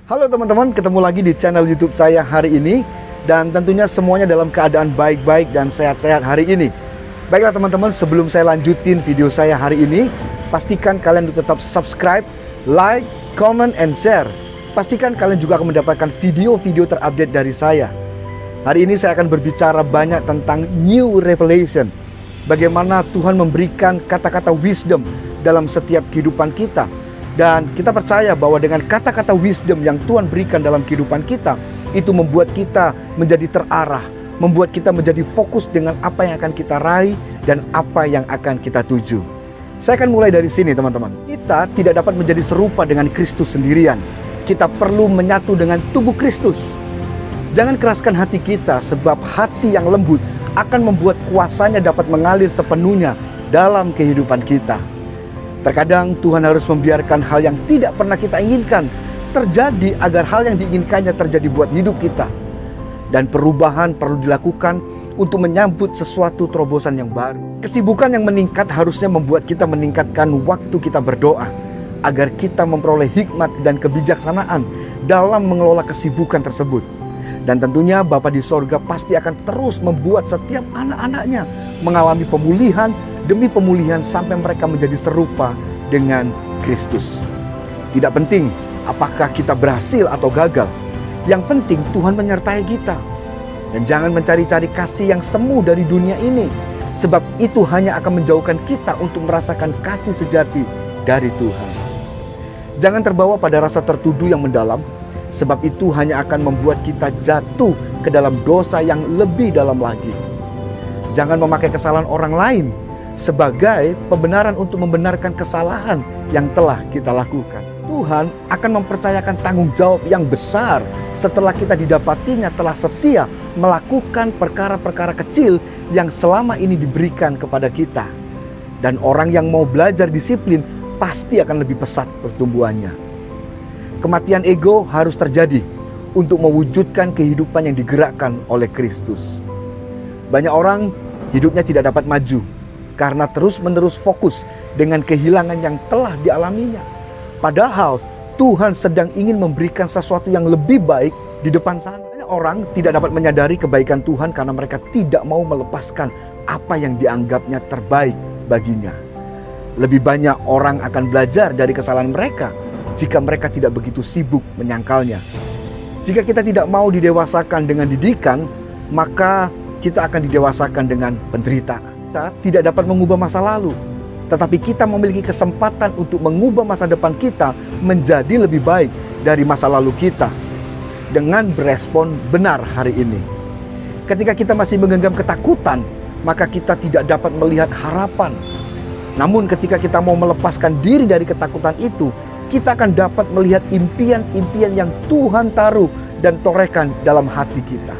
Halo teman-teman, ketemu lagi di channel YouTube saya hari ini. Dan tentunya semuanya dalam keadaan baik-baik dan sehat-sehat hari ini. Baiklah teman-teman, sebelum saya lanjutin video saya hari ini, pastikan kalian tetap subscribe, like, comment, and share. Pastikan kalian juga akan mendapatkan video-video terupdate dari saya. Hari ini saya akan berbicara banyak tentang new revelation. Bagaimana Tuhan memberikan kata-kata wisdom dalam setiap kehidupan kita. Dan kita percaya bahwa dengan kata-kata wisdom yang Tuhan berikan dalam kehidupan kita, itu membuat kita menjadi terarah, membuat kita menjadi fokus dengan apa yang akan kita raih dan apa yang akan kita tuju. Saya akan mulai dari sini teman-teman. Kita tidak dapat menjadi serupa dengan Kristus sendirian. Kita perlu menyatu dengan tubuh Kristus. Jangan keraskan hati kita, sebab hati yang lembut akan membuat kuasanya dapat mengalir sepenuhnya dalam kehidupan kita. Terkadang Tuhan harus membiarkan hal yang tidak pernah kita inginkan terjadi agar hal yang diinginkannya terjadi buat hidup kita. Dan perubahan perlu dilakukan untuk menyambut sesuatu terobosan yang baru. Kesibukan yang meningkat harusnya membuat kita meningkatkan waktu kita berdoa, agar kita memperoleh hikmat dan kebijaksanaan dalam mengelola kesibukan tersebut. Dan tentunya Bapa di sorga pasti akan terus membuat setiap anak-anaknya mengalami pemulihan demi pemulihan sampai mereka menjadi serupa dengan Kristus. Tidak penting apakah kita berhasil atau gagal. Yang penting Tuhan menyertai kita. Dan jangan mencari-cari kasih yang semu dari dunia ini, sebab itu hanya akan menjauhkan kita untuk merasakan kasih sejati dari Tuhan. Jangan terbawa pada rasa tertuduh yang mendalam, sebab itu hanya akan membuat kita jatuh ke dalam dosa yang lebih dalam lagi. Jangan memakai kesalahan orang lain sebagai pembenaran untuk membenarkan kesalahan yang telah kita lakukan. Tuhan akan mempercayakan tanggung jawab yang besar setelah kita didapatinya telah setia melakukan perkara-perkara kecil yang selama ini diberikan kepada kita. Dan orang yang mau belajar disiplin pasti akan lebih pesat pertumbuhannya. Kematian ego harus terjadi untuk mewujudkan kehidupan yang digerakkan oleh Kristus. Banyak orang hidupnya tidak dapat maju karena terus-menerus fokus dengan kehilangan yang telah dialaminya. Padahal Tuhan sedang ingin memberikan sesuatu yang lebih baik di depan sana. Banyak orang tidak dapat menyadari kebaikan Tuhan karena mereka tidak mau melepaskan apa yang dianggapnya terbaik baginya. Lebih banyak orang akan belajar dari kesalahan mereka jika mereka tidak begitu sibuk menyangkalnya. Jika kita tidak mau didewasakan dengan didikan, maka kita akan didewasakan dengan penderitaan. Kita tidak dapat mengubah masa lalu, tetapi kita memiliki kesempatan untuk mengubah masa depan kita menjadi lebih baik dari masa lalu kita dengan berespon benar hari ini. Ketika kita masih menggenggam ketakutan, maka kita tidak dapat melihat harapan. Namun ketika kita mau melepaskan diri dari ketakutan itu, kita akan dapat melihat impian-impian yang Tuhan taruh dan torehkan dalam hati kita.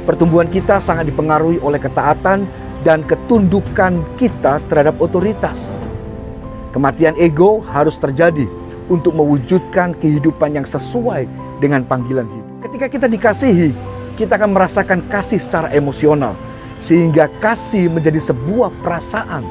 Pertumbuhan kita sangat dipengaruhi oleh ketaatan dan ketundukan kita terhadap otoritas. Kematian ego harus terjadi untuk mewujudkan kehidupan yang sesuai dengan panggilan hidup. Ketika kita dikasihi, kita akan merasakan kasih secara emosional, sehingga kasih menjadi sebuah perasaan.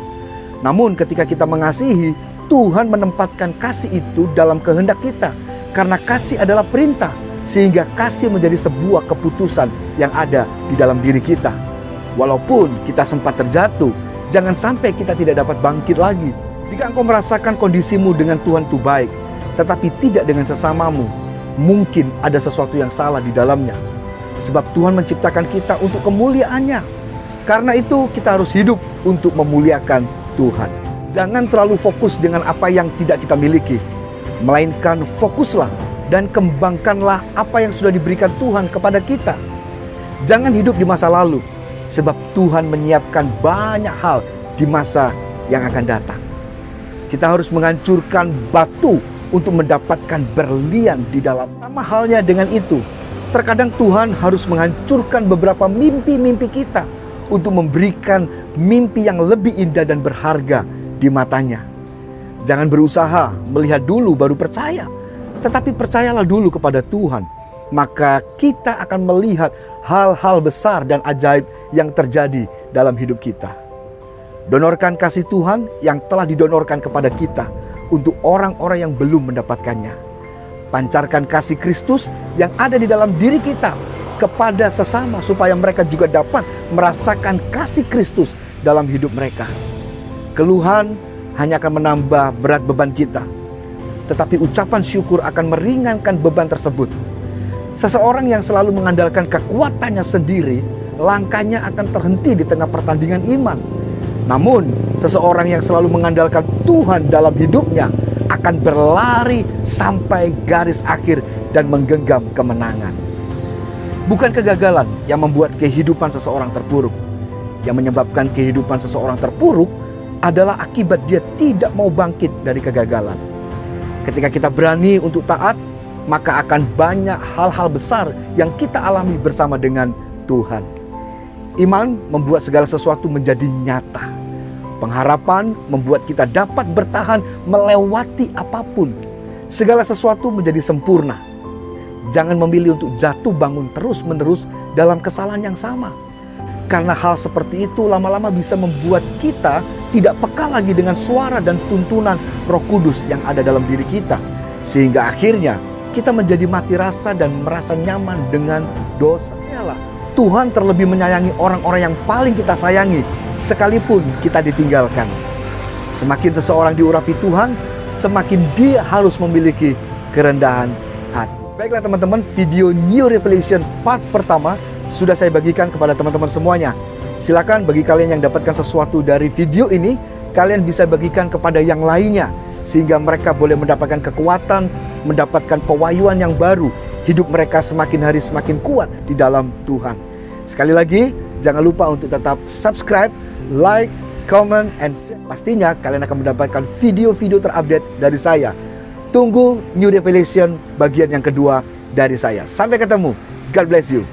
Namun ketika kita mengasihi, Tuhan menempatkan kasih itu dalam kehendak kita, karena kasih adalah perintah, sehingga kasih menjadi sebuah keputusan yang ada di dalam diri kita. Walaupun kita sempat terjatuh, jangan sampai kita tidak dapat bangkit lagi. Jika engkau merasakan kondisimu dengan Tuhan itu baik, tetapi tidak dengan sesamamu, mungkin ada sesuatu yang salah di dalamnya. Sebab Tuhan menciptakan kita untuk kemuliaannya. Karena itu kita harus hidup untuk memuliakan Tuhan. Jangan terlalu fokus dengan apa yang tidak kita miliki, melainkan fokuslah dan kembangkanlah apa yang sudah diberikan Tuhan kepada kita. Jangan hidup di masa lalu, sebab Tuhan menyiapkan banyak hal di masa yang akan datang. Kita harus menghancurkan batu untuk mendapatkan berlian di dalam. Sama halnya dengan itu, terkadang Tuhan harus menghancurkan beberapa mimpi-mimpi kita untuk memberikan mimpi yang lebih indah dan berharga di matanya. Jangan berusaha melihat dulu baru percaya, tetapi percayalah dulu kepada Tuhan. Maka kita akan melihat hal-hal besar dan ajaib yang terjadi dalam hidup kita. Donorkan kasih Tuhan yang telah didonorkan kepada kita untuk orang-orang yang belum mendapatkannya. Pancarkan kasih Kristus yang ada di dalam diri kita kepada sesama supaya mereka juga dapat merasakan kasih Kristus dalam hidup mereka. Keluhan hanya akan menambah berat beban kita, tetapi ucapan syukur akan meringankan beban tersebut. Seseorang yang selalu mengandalkan kekuatannya sendiri, langkahnya akan terhenti di tengah pertandingan iman. Namun, seseorang yang selalu mengandalkan Tuhan dalam hidupnya akan berlari sampai garis akhir dan menggenggam kemenangan. Bukan kegagalan yang membuat kehidupan seseorang terpuruk. Yang menyebabkan kehidupan seseorang terpuruk adalah akibat dia tidak mau bangkit dari kegagalan. Ketika kita berani untuk taat, maka akan banyak hal-hal besar yang kita alami bersama dengan Tuhan. Iman membuat segala sesuatu menjadi nyata. Pengharapan membuat kita dapat bertahan melewati apapun. Segala sesuatu menjadi sempurna. Jangan memilih untuk jatuh bangun terus-menerus dalam kesalahan yang sama. Karena hal seperti itu lama-lama bisa membuat kita tidak peka lagi dengan suara dan tuntunan Roh Kudus yang ada dalam diri kita. Sehingga akhirnya kita menjadi mati rasa dan merasa nyaman dengan dosa. Tuhan terlebih menyayangi orang-orang yang paling kita sayangi, sekalipun kita ditinggalkan. Semakin seseorang diurapi Tuhan, semakin dia harus memiliki kerendahan hati. Baiklah teman-teman, video New Revelation part pertama sudah saya bagikan kepada teman-teman semuanya. Silakan bagi kalian yang dapatkan sesuatu dari video ini, kalian bisa bagikan kepada yang lainnya, sehingga mereka boleh mendapatkan kekuatan, mendapatkan pewahyuan yang baru. Hidup mereka semakin hari semakin kuat di dalam Tuhan. Sekali lagi, jangan lupa untuk tetap subscribe, like, comment, and share. Pastinya kalian akan mendapatkan video-video terupdate dari saya. Tunggu New Revelation bagian yang kedua dari saya. Sampai ketemu. God bless you.